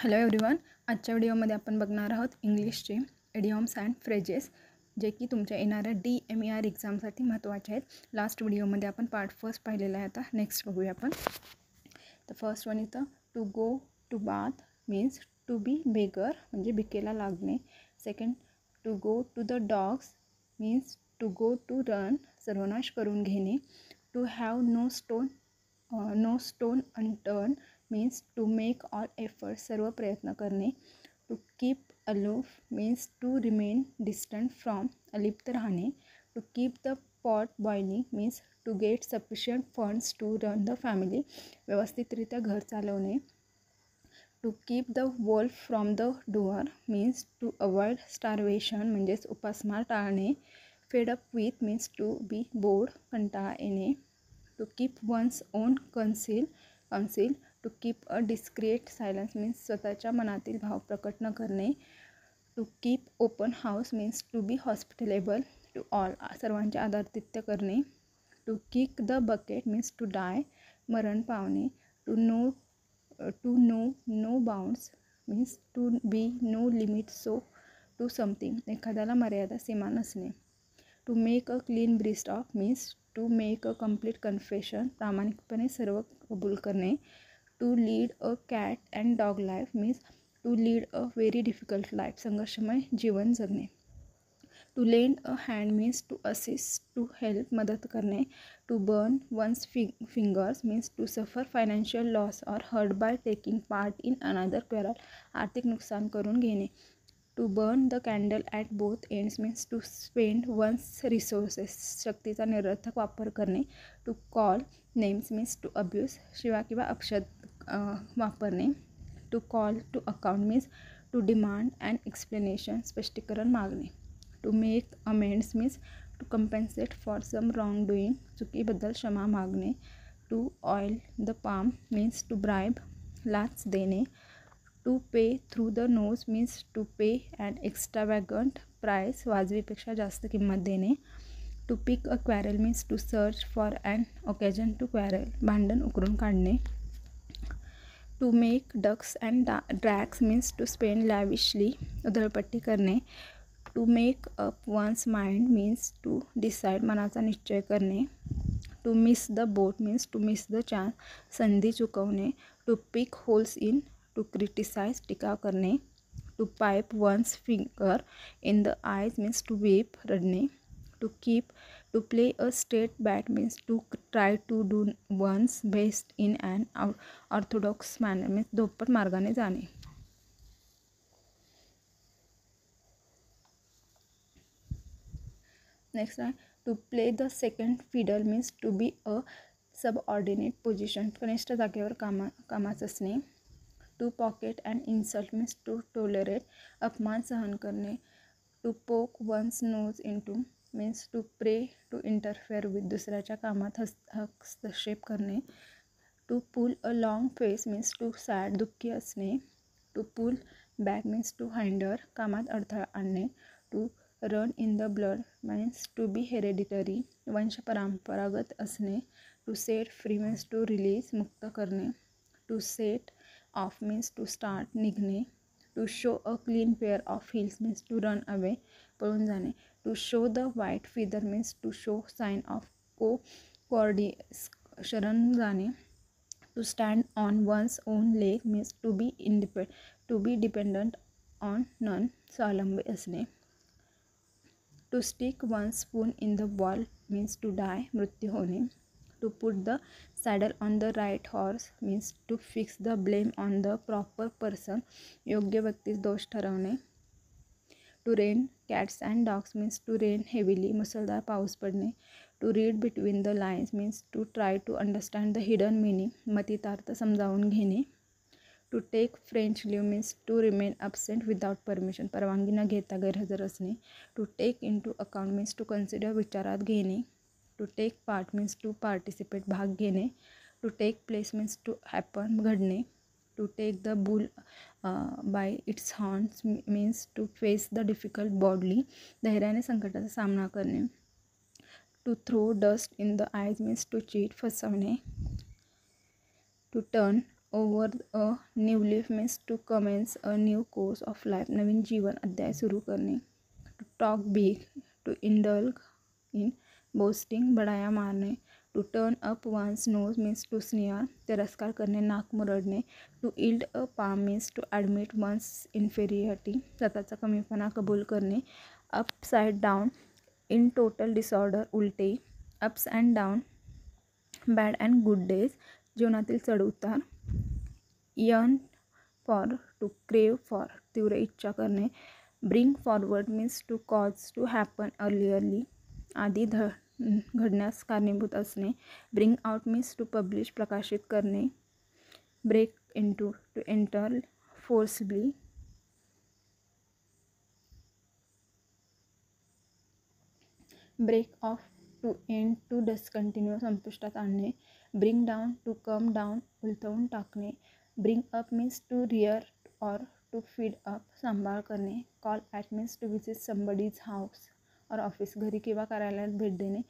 Hello everyone, आजच्या व्हिडिओमध्ये आपण बघणार आहोत इंग्लिशचे इडियम्स अँड फ्रेजेस जे की तुमच्या येणाऱ्या DMER एक्झामसाठी महत्त्वाचे आहेत. लास्ट व्हिडिओमध्ये आपण पार्ट फर्स्ट पाहिलेला आहे. आता नेक्स्ट बघूया आपण. The first one is to go to Bath means to be beggar म्हणजे भिकेला लागणे. Second, to go to the dogs means to go to ruin सर्वनाश करून घेणे. To have no stone unturned means to make all effort सर्व प्रयत्न करणे. To keep aloof means to remain distant from अलिप्त राहणे. To keep the pot boiling means to get sufficient funds to run the family व्यवस्थितरित्या घर चालवणे. To keep the wolf from the door means to avoid starvation म्हणजेच उपासमार टाळणे. Fed up with means to be bored कंटाळा येणे. To keep one's own counsel to keep a discreet silence means स्वतःच्या मनातील भाव प्रकट न करणे. To keep open house means to be hospitable to all सर्वांचे आदरातिथ्य करणे. To kick the bucket means to die मरण पावणे. To know no bounds means to be no limit so to something एखाद्याला मर्यादा सीमा नसणे. To make a clean breast of means to make a complete confession प्रामाणिकपणे सर्व कबूल करणे. To lead a cat and dog life means to lead a very difficult life संघर्षमय जीवन जगणे. To lend a hand means to assist to help मदत करणे. To burn one's fingers means to suffer financial loss or hurt by taking part in another quarrel आर्थिक नुकसान करून घेणे. To burn the candle at both ends means to spend one's resources शक्तीचा निरर्थक वापर करणे. To call names means to abuse शिवा किंवा अपशब्द वापरणे. To call to account means to demand and explanation स्पष्टीकरण मागणे. To make amends means to compensate for some wrongdoing चुकीबद्दल क्षमा मागणे. To oil the palm means to bribe लाच देणे. To pay through the knows means to pay and extravagant price वाजवीपेक्षा जास्त किंमत देणे. To pick a quarrel means to search for and occasion to quarrel भांडण उकरून काढणे. To make ducks and drakes means to spend lavishly उधळपट्टी करणे. To make up one's mind means to decide मनाचा निश्चय करणे. To miss the boat means to miss the chance संधी चुकवणे. To pick holes in to criticise टीका करणे. To pipe one's finger in the eyes means to weep रडणे. To play a straight bat means to try to do one's best in and orthodox manner means धोपट मार्गाने जाणे. Next आहे to play the second fiddle means to be a subordinate position कनिष्ठ जागेवर कामाचं असणे. To pocket and insult means to tolerate अपमान सहन करणे. To poke one's nose into means to pry to interfere with दुसऱ्याच्या कामात हस्तक्षेप करणे. To pull a long face means to sad दुःखी असणे. To pull back means to hinder कामात अडथळा आणणे. To run in the blood means to be hereditary वंशपरंपरागत असणे. To set free means to release मुक्त करणे. To set off means to start निघणे. To show a clean pair of heels means to run away पळून जाणे. To show the white feather means to show sign of cowardice शरण जाणे. To stand on one's own leg means to be dependent on none स्वावलंबी असणे. To stick one spoon in the wall means to die मृत्यू होणे. To put the saddle on the right horse means to fix the blame on the proper person योग्य व्यक्तीस दोष ठरवणे. To rain cats and dogs means to rain heavily मुसळधार पाऊस पडणे. To read between the lines means to try to understand the hidden meaning मतितार्थ समजावून घेणे. To take French leave means to remain absent without permission परवानगी न घेता गैरहजर असणे. To take into account means to consider विचारात घेणे. To take part means to participate भाग घेणे. To take place means to happen घडणे. To take the bull by its horns means to face the difficult boldly धैर्याने संकटाचा सामना करणे. To throw dust in the eyes means to cheat फसवणे. To turn over a new leaf means to commence a new course of life, नवीन जीवन अध्याय सुरू करणे. To talk big, to indulge in boasting, बडाया मारणे. To turn up one's nose means to sneer, तिरस्कार करणे, नाक मुरडणे. To yield a palm means to admit one's inferiority, स्वतःचा कमीपणा कबूल करणे. Upside down, in total disorder, उलटे. Ups and down, bad and good days, जीवनातील चढउतार. Yearn for, to crave for, तीव्र इच्छा करणे. Bring forward means to cause to happen earlierly, आधी घडण्यास कारणीभूत असणे. Bring out means to publish, प्रकाशित करणे. Break into, to enter forcibly. Break off, to end, to discontinue, संपुष्टात आणणे. Bring down, to come down, उलथवून टाकणे. Bring up means to rear or to feed up, सांभाळ करणे. Call at means to visit somebody's house or office, घरी किंवा कार्यालयात भेट देणे.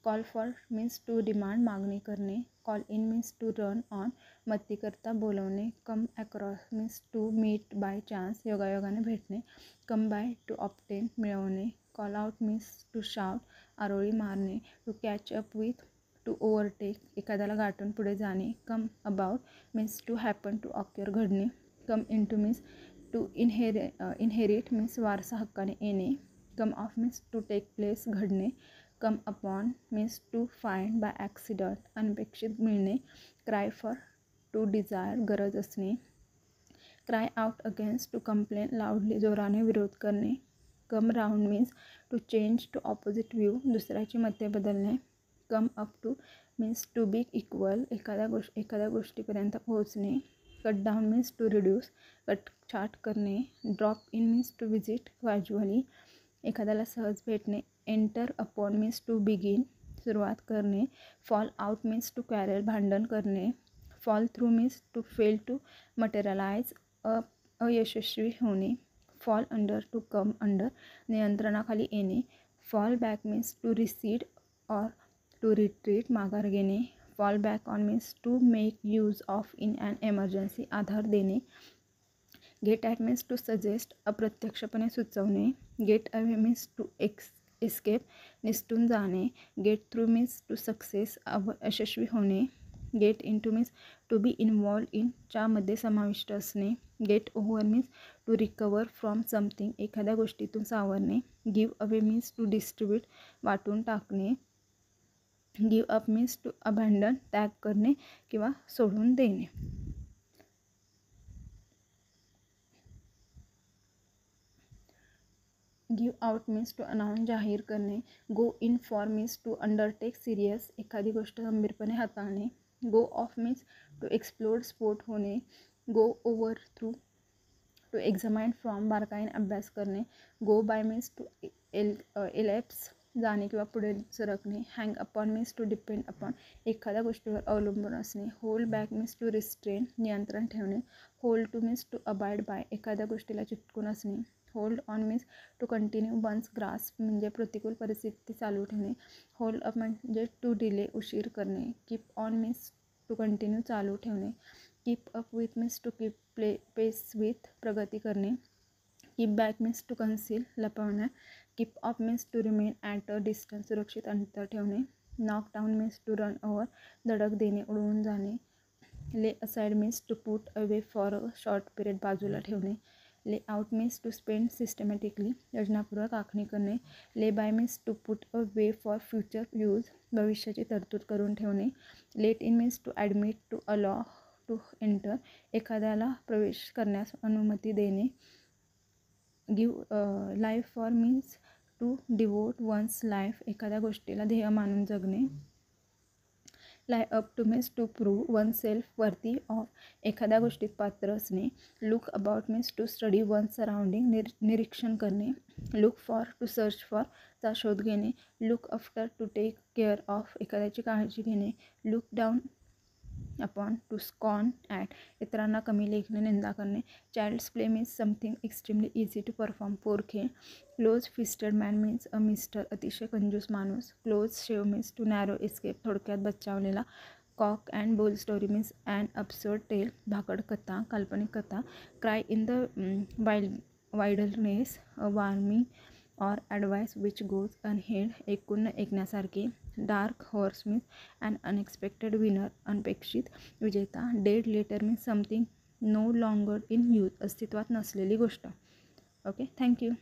Call for means to demand, मागणी करणे. Call in means to run on, मदतीकरता बोलवणे. Come across means to meet by chance, योगायोगाने भेटणे. कम बाय, टू ऑब्टेन, मिळवणे. Call out means to shout, आरोळी मारणे. To catch up with, to overtake, एखाद्याला गाठून पुढे जाणे. Come about means to happen, to occur, घडणे. Come into means to inherit means वारसा हक्काने येणे. Come off means to take place, घडणे. Come upon means to find by accident, अनपेक्षित मिळणे. क्राय फॉर, टू डिझायर, गरज असणे. Cry out against, to complain loudly, जोराने विरोध करणे. Come round means to change to opposite view, दुसऱ्याची मते बदलणे. Come up to means to be equal, एखाद्या गोष्टीपर्यंत पोहोचणे. Cut down means to reduce, कटछाट करणे. Drop in means to visit casually, एखाद्याला सहज भेटणे. Enter upon means to begin, सुरुवात करणे. Fall out means to quarrel, भांडण करणे. Fall through means to fail to materialize, अयशस्वी होणे. Fall under, to come under, नियंत्रणाखाली येणे. Fall back means to recede or to retreat, माघार घेणे. Fall back on means to make use of in an emergency, आधार देणे. Get at means to suggest, अप्रत्यक्षपणे सुचवणे. Get away means to escape, निसटून जाणे. Get through means to success, यशस्वी होणे. Get into means to be involve in, च्यामध्ये समाविष्ट असणे. Get over means to recover from something, एखाद्या गोष्टीतून सावरणे. Give away means to distribute, वाटून टाकणे. Give up means to abandon, त्याग करणे किंवा सोडून देणे. Give out means to announce, जाहीर करणे. Go in for means to undertake serious, एखादी गोष्ट गंभीरपणे हाताळणे. Go off means to explore, स्फोट होणे. Go over through, to examine from, बारकाईने अभ्यास करणे. गो बाय मीन्स टू एलेप्स, जाणे किंवा पुढे सरकणे. Hang upon means to depend upon, एखाद्या गोष्टीवर अवलंबून असणे. Hold back means to restrain, नियंत्रण ठेवणे. Hold to means to abide by, एखाद्या गोष्टीला चिटकून असणे. Hold on means to continue one's grasp, म्हणजे प्रतिकूल परिस्थिती चालू ठेवणे. होल्ड अप म्हणजे टू डिले, उशीर करणे. Keep on means to continue, चालू ठेवणे. Keep up with means to keep pace with, प्रगती करणे. Keep back means to conceal, लपवणे. Keep off means to remain at a distance, सुरक्षित अंतर ठेवणे. Knock down means to run over, धडक देणे, उडवून जाणे. Lay aside means to put away for a short period, बाजूला ठेवणे. Lay out means to spend systematically, योजनापूर्वक आखणी करणे. Lay by means to put away for future use, भविष्याची तरतूद करून ठेवणे. Let in means to admit, to allow, to enter, एखाद्याला प्रवेश करण्यास अनुमती देणे. Give life for means to devote one's life, एखाद्या गोष्टीला ध्येय मानून जगणे. Lie up to means to prove oneself worthy of, एखाद्या गोष्टीत पात्र असणे. Look about means to study one surrounding, निरीक्षण करणे. Look for, to search for, चा शोध घेणे. Look after, to take care of, एखाद्याची काळजी घेणे. Look down upon, to scorn at, इतरांना कमी लेखणे, निंदा करणे. Child's play means something extremely easy to perform, पोरखेळ. Close fisted man means a mister, अतिशय कंजूस माणूस. Close shave means to narrow escape, थोडक्यात बचावलेला. Cock and bull story means an absurd tale, भाकड कथा, काल्पनिक कथा. Cry in the wilderness, a warning or advice which goes unheard, ऐकून न ऐकण्यासारखे. Dark horse means an unexpected winner, अनपेक्षित विजेता. Dead letter means something no longer in use, अस्तित्वात नसलेली गोष्ट. Okay, thank you.